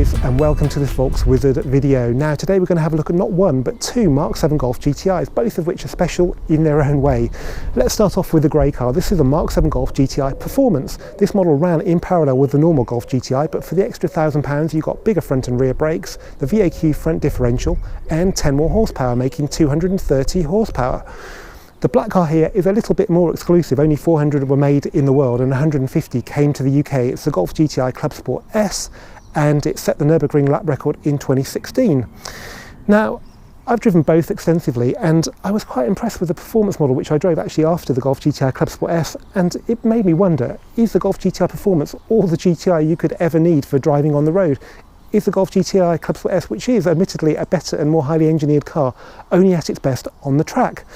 guys, and welcome to this Volkswizard video. Now today we're going to have a look at not one but two Mark 7 Golf GTIs, both of which are special in their own way. Let's start off with the grey car. This is a Mark 7 Golf GTI Performance. This model ran in parallel with the normal Golf GTI, but for the extra £1,000 you got bigger front and rear brakes, the VAQ front differential and 10 more horsepower, making 230 horsepower. The black car here is a little bit more exclusive. Only 400 were made in the world and 150 came to the UK. It's the Golf GTI Clubsport S, and it set the Nuerburgring lap record in 2016. Now, I've driven both extensively and I was quite impressed with the performance model, which I drove actually after the Golf GTI Clubsport S, and it made me wonder, is the Golf GTI Performance all the GTI you could ever need for driving on the road? Is the Golf GTI Clubsport S, which is admittedly a better and more highly engineered car, only at its best on the track?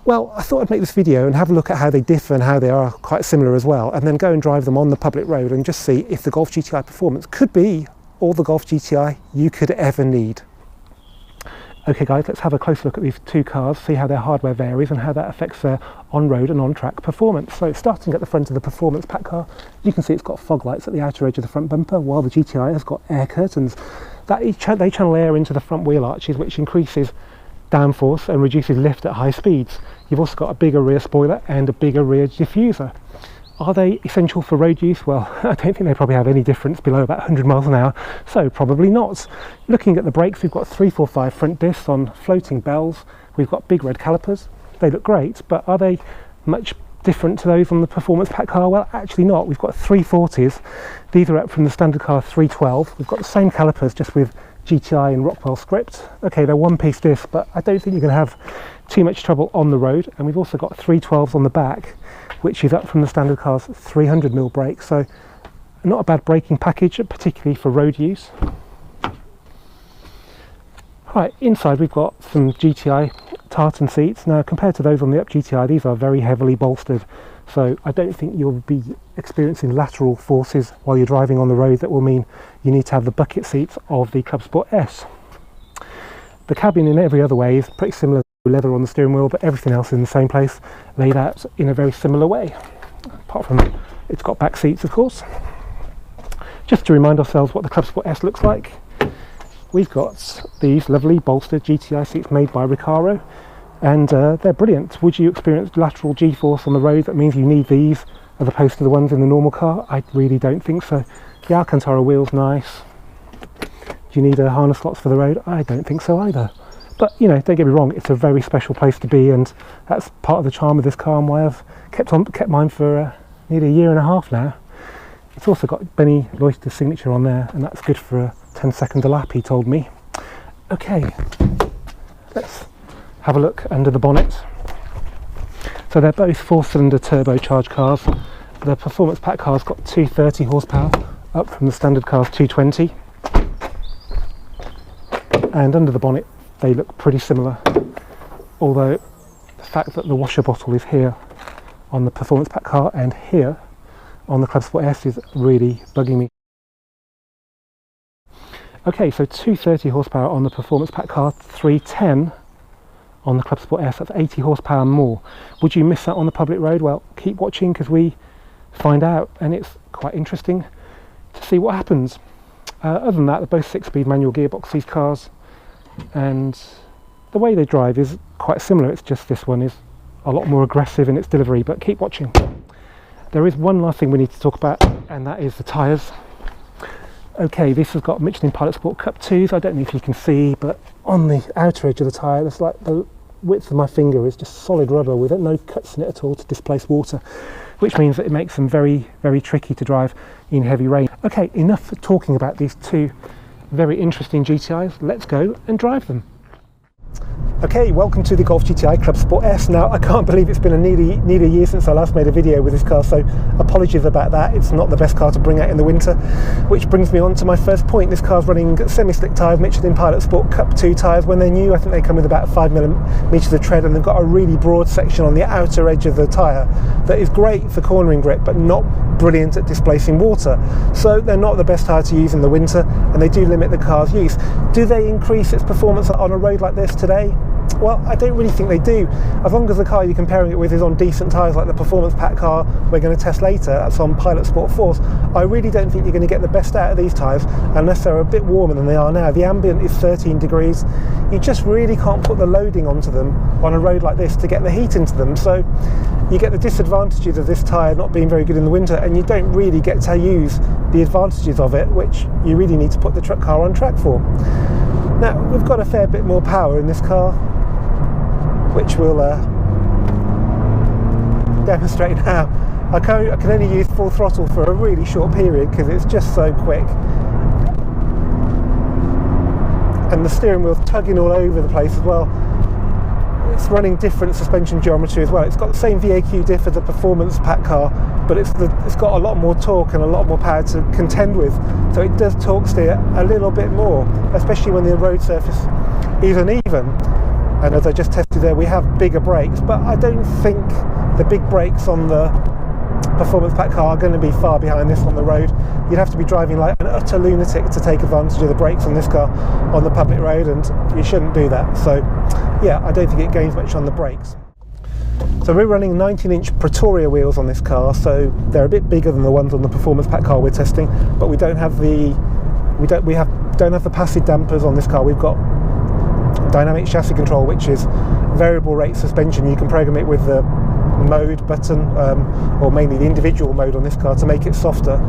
Well, I thought I'd make this video and have a look at how they differ and how they are quite similar as well, and then go and drive them on the public road and just see if the Golf GTI Performance could be all the Golf GTI you could ever need. Okay guys, let's have a close look at these two cars, see how their hardware varies and how that affects their on-road and on-track performance. So starting at the front of the Performance pack car, you can see it's got fog lights at the outer edge of the front bumper, while the GTI has got air curtains. They channel air into the front wheel arches, which increases downforce and reduces lift at high speeds. You've also got a bigger rear spoiler and a bigger rear diffuser. Are they essential for road use? Well, I don't think they probably have any difference below about 100 miles an hour, so probably not. Looking at the brakes, we've got 345 front discs on floating bells. We've got big red calipers. They look great, but are they much different to those on the Performance pack car? Well, actually not. We've got 340s. These are up from the standard car 312. We've got the same calipers, just with GTI and Rockwell script. Okay, they're one-piece discs, but I don't think you're going to have too much trouble on the road. And we've also got 312s on the back, which is up from the standard car's 300mm brakes. So not a bad braking package, particularly for road use. Right, inside we've got some GTI tartan seats. Now, compared to those on the Up GTI, these are very heavily bolstered. So I don't think you'll be experiencing lateral forces while you're driving on the road that will mean you need to have the bucket seats of the Clubsport S. The cabin in every other way is pretty similar. Leather on the steering wheel, but everything else is in the same place, laid out in a very similar way, apart from it's got back seats, of course. Just to remind ourselves what the Clubsport S looks like, we've got these lovely bolstered GTI seats made by Recaro, and they're brilliant. Would you experience lateral G-force on the road that means you need these as opposed to the ones in the normal car? I really don't think so. The Alcantara wheel's nice. Do you need harness slots for the road? I don't think so either. But, you know, don't get me wrong, it's a very special place to be, and that's part of the charm of this car and why I've kept mine for nearly a year and a half now. It's also got Benny Loister's signature on there, and that's good for a 10-second a lap, he told me. Okay, let's have a look under the bonnet. So they're both 4-cylinder turbocharged cars. The Performance pack car's got 230 horsepower, up from the standard car's 220. And under the bonnet, they look pretty similar, although the fact that the washer bottle is here on the Performance pack car and here on the Clubsport S is really bugging me. Okay, so 230 horsepower on the Performance pack car, 310 on the Clubsport S, that's 80 horsepower more. Would you miss that on the public road? Well, keep watching because we find out, and it's quite interesting to see what happens. Other than that, they're both 6-speed manual gearbox, these cars, and the way they drive is quite similar. It's just this one is a lot more aggressive in its delivery, but keep watching. There is one last thing we need to talk about, and that is the tyres. Okay, this has got Michelin Pilot Sport Cup 2s. I don't know if you can see, but on the outer edge of the tyre, it's like the width of my finger is just solid rubber with no cuts in it at all to displace water, which means that it makes them very, very tricky to drive in heavy rain. Okay, enough talking about these two very interesting GTIs. Let's go and drive them. Okay, welcome to the Golf GTI Clubsport S. Now, I can't believe it's been nearly a year since I last made a video with this car, so apologies about that. It's not the best car to bring out in the winter, which brings me on to my first point. This car's running semi-slick tyres, Michelin Pilot Sport Cup 2 tyres. When they're new, I think they come with about 5mm of tread, and they've got a really broad section on the outer edge of the tyre that is great for cornering grip, but not brilliant at displacing water. So they're not the best tyre to use in the winter, and they do limit the car's use. Do they increase its performance on a road like this today? Well, I don't really think they do. As long as the car you're comparing it with is on decent tyres like the Performance Pack car we're going to test later, that's on Pilot Sport Force, I really don't think you're going to get the best out of these tyres unless they're a bit warmer than they are now. The ambient is 13 degrees. You just really can't put the loading onto them on a road like this to get the heat into them. So you get the disadvantages of this tyre not being very good in the winter, and you don't really get to use the advantages of it, which you really need to put the car on track for. Now, we've got a fair bit more power in this car, which we'll demonstrate now. I can only use full throttle for a really short period because it's just so quick. And the steering wheel's tugging all over the place as well. It's running different suspension geometry as well. It's got the same VAQ diff as the Performance Pack car, but it's got a lot more torque and a lot more power to contend with. So it does torque steer a little bit more, especially when the road surface is uneven. And as I just tested there, we have bigger brakes, but I don't think the big brakes on the Performance Pack car are going to be far behind this on the road. You'd have to be driving like an utter lunatic to take advantage of the brakes on this car on the public road, and you shouldn't do that. So yeah, I don't think it gains much on the brakes. So we're running 19-inch Pretoria wheels on this car, so they're a bit bigger than the ones on the Performance Pack car we're testing, but we don't have the passive dampers on this car. We've got dynamic chassis control, which is variable rate suspension. You can program it with the mode button, or mainly the individual mode on this car to make it softer.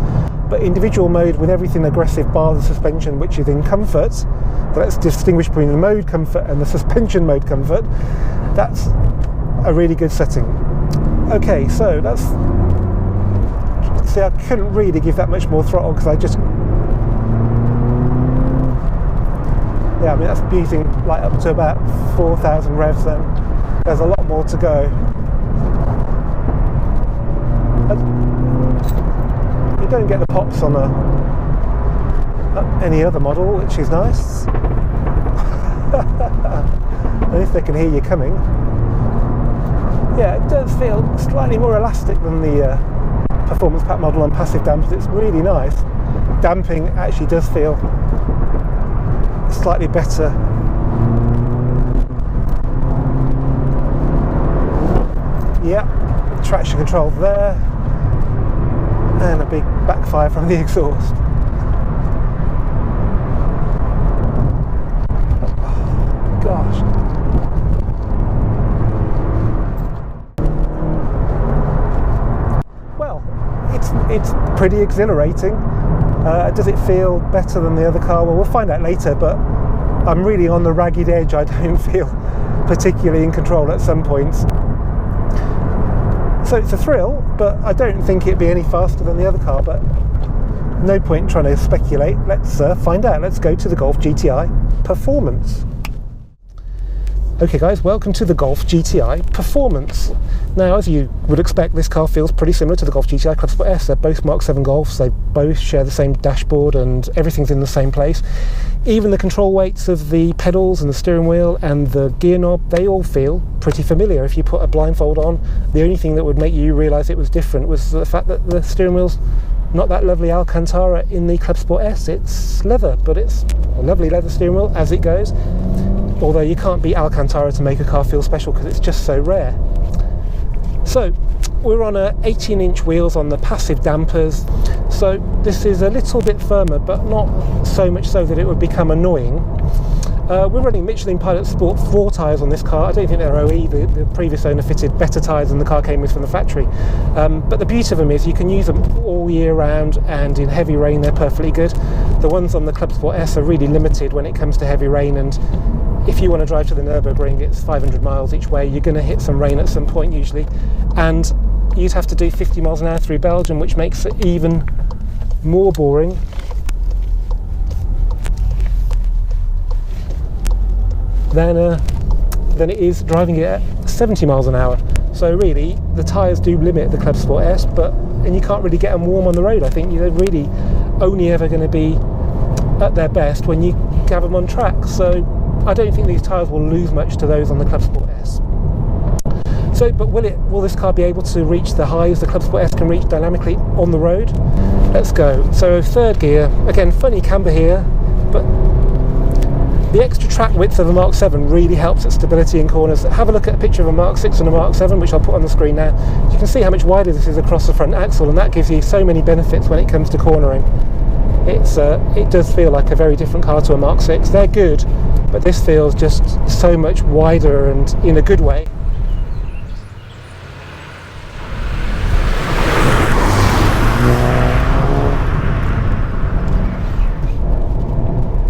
But individual mode with everything aggressive bar the suspension, which is in comfort, but let's distinguish between the mode comfort and the suspension mode comfort. That's a really good setting. Okay, so see, I couldn't really give that much more throttle because I mean, that's using like up to about 4,000 revs then. There's a lot more to go. You don't get the pops on any other model, which is nice. And if they can hear you coming. Yeah, it does feel slightly more elastic than the Performance Pack model on passive dampers. It's really nice. Damping actually does feel slightly better. Yeah, traction control there, and a big backfire from the exhaust. Oh, gosh. Well, it's pretty exhilarating. Does it feel better than the other car? Well, we'll find out later, but I'm really on the ragged edge. I don't feel particularly in control at some points. So it's a thrill, but I don't think it'd be any faster than the other car, but no point trying to speculate. Let's find out. Let's go to the Golf GTI Performance. Okay guys, welcome to the Golf GTI Performance. Now, as you would expect, this car feels pretty similar to the Golf GTI Clubsport S. They're both Mark 7 Golfs, they both share the same dashboard and everything's in the same place. Even the control weights of the pedals and the steering wheel and the gear knob, they all feel pretty familiar. If you put a blindfold on, the only thing that would make you realise it was different was the fact that the steering wheel's not that lovely Alcantara in the Clubsport S. It's leather, but it's a lovely leather steering wheel as it goes. Although you can't beat Alcantara to make a car feel special because it's just so rare. So we're on 18-inch wheels on the passive dampers, so this is a little bit firmer, but not so much so that it would become annoying. We're running Michelin Pilot Sport 4 tyres on this car. I don't think they're OE. The previous owner fitted better tyres than the car came with from the factory. But the beauty of them is you can use them all year round, and in heavy rain they're perfectly good. The ones on the Clubsport S are really limited when it comes to heavy rain, and if you want to drive to the Nuerburgring, it's 500 miles each way. You're going to hit some rain at some point usually, and you'd have to do 50 miles an hour through Belgium, which makes it even more boring. Than it is driving it at 70 miles an hour. So really, the tyres do limit the Clubsport S, and you can't really get them warm on the road. I think they're really only ever going to be at their best when you have them on track. So I don't think these tyres will lose much to those on the Clubsport S. So, but will this car be able to reach the highs the Clubsport S can reach dynamically on the road? Let's go. So third gear, again, funny camber here, but The extra track width of a Mark 7 really helps at stability in corners. Have a look at a picture of a Mark 6 and a Mark 7, which I'll put on the screen now. You can see how much wider this is across the front axle, and that gives you so many benefits when it comes to cornering. It does feel like a very different car to a Mark 6. They're good, but this feels just so much wider and in a good way.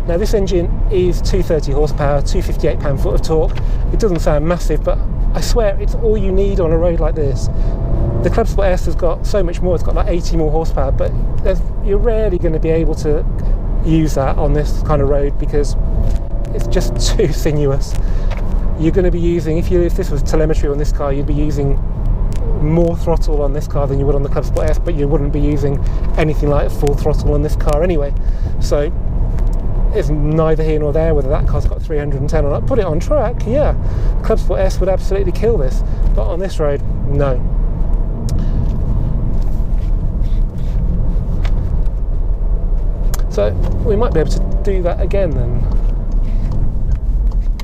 Now this engine is 230 horsepower, 258 pound-foot of torque. It doesn't sound massive, but I swear it's all you need on a road like this. The Clubsport S has got so much more. It's got like 80 more horsepower, but you're rarely going to be able to use that on this kind of road because it's just too sinuous. You're going to be using, if this was telemetry on this car, you'd be using more throttle on this car than you would on the Clubsport S, but you wouldn't be using anything like full throttle on this car anyway. So it's neither here nor there whether that car's got 310 or not. Put it on track, yeah, Clubsport S would absolutely kill this, but on this road, no. So we might be able to do that again then.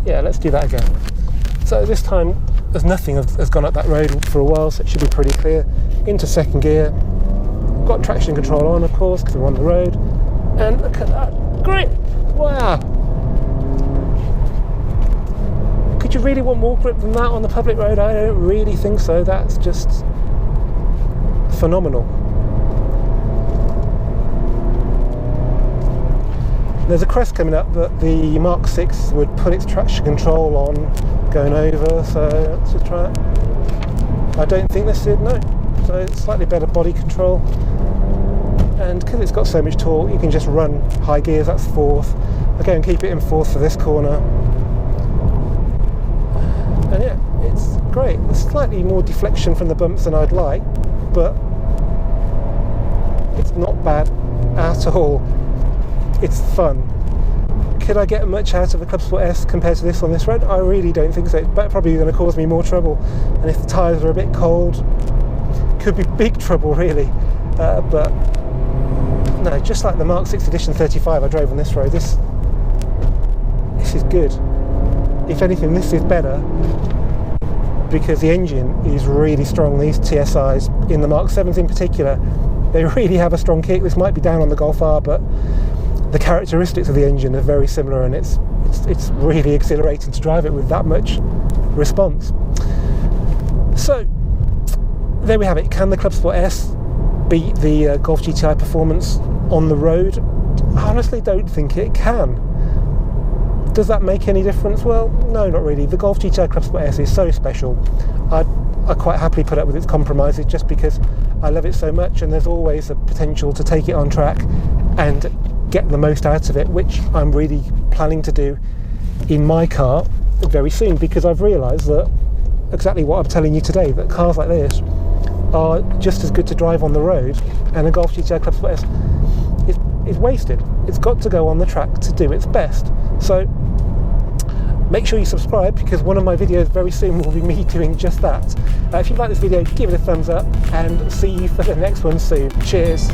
Yeah, let's do that again. So this time, there's nothing has gone up that road for a while, so it should be pretty clear. Into second gear, got traction control on, of course, because we're on the road. And look at that grip! Wow! Could you really want more grip than that on the public road? I don't really think so. That's just phenomenal. There's a crest coming up that the Mark 6 would put its traction control on going over, so let's just try it. I don't think this did, no. So it's slightly better body control. And because it's got so much torque, you can just run high gears, that's fourth. I'll go and keep it in fourth for this corner. And yeah, it's great. There's slightly more deflection from the bumps than I'd like, but it's not bad at all. It's fun. Could I get much out of a Clubsport S compared to this on this road? I really don't think so. It's probably going to cause me more trouble. And if the tyres are a bit cold, could be big trouble really. But no, just like the Mark 6 Edition 35 I drove on this road, this is good. If anything, this is better because the engine is really strong. These TSIs, in the Mark 7s in particular, they really have a strong kick. This might be down on the Golf R, but the characteristics of the engine are very similar, and it's really exhilarating to drive it with that much response. So there we have it. Can the Clubsport S beat the Golf GTI Performance on the road? I honestly don't think it can. Does that make any difference? Well, no, not really. The Golf GTI Clubsport S is so special. I quite happily put up with its compromises just because I love it so much, and there's always a potential to take it on track and get the most out of it, which I'm really planning to do in my car very soon, because I've realised that exactly what I'm telling you today, that cars like this are just as good to drive on the road, and a Golf GTI Clubsport S is wasted. It's got to go on the track to do its best. So make sure you subscribe, because one of my videos very soon will be me doing just that. If you like this video, give it a thumbs up, and see you for the next one soon. Cheers.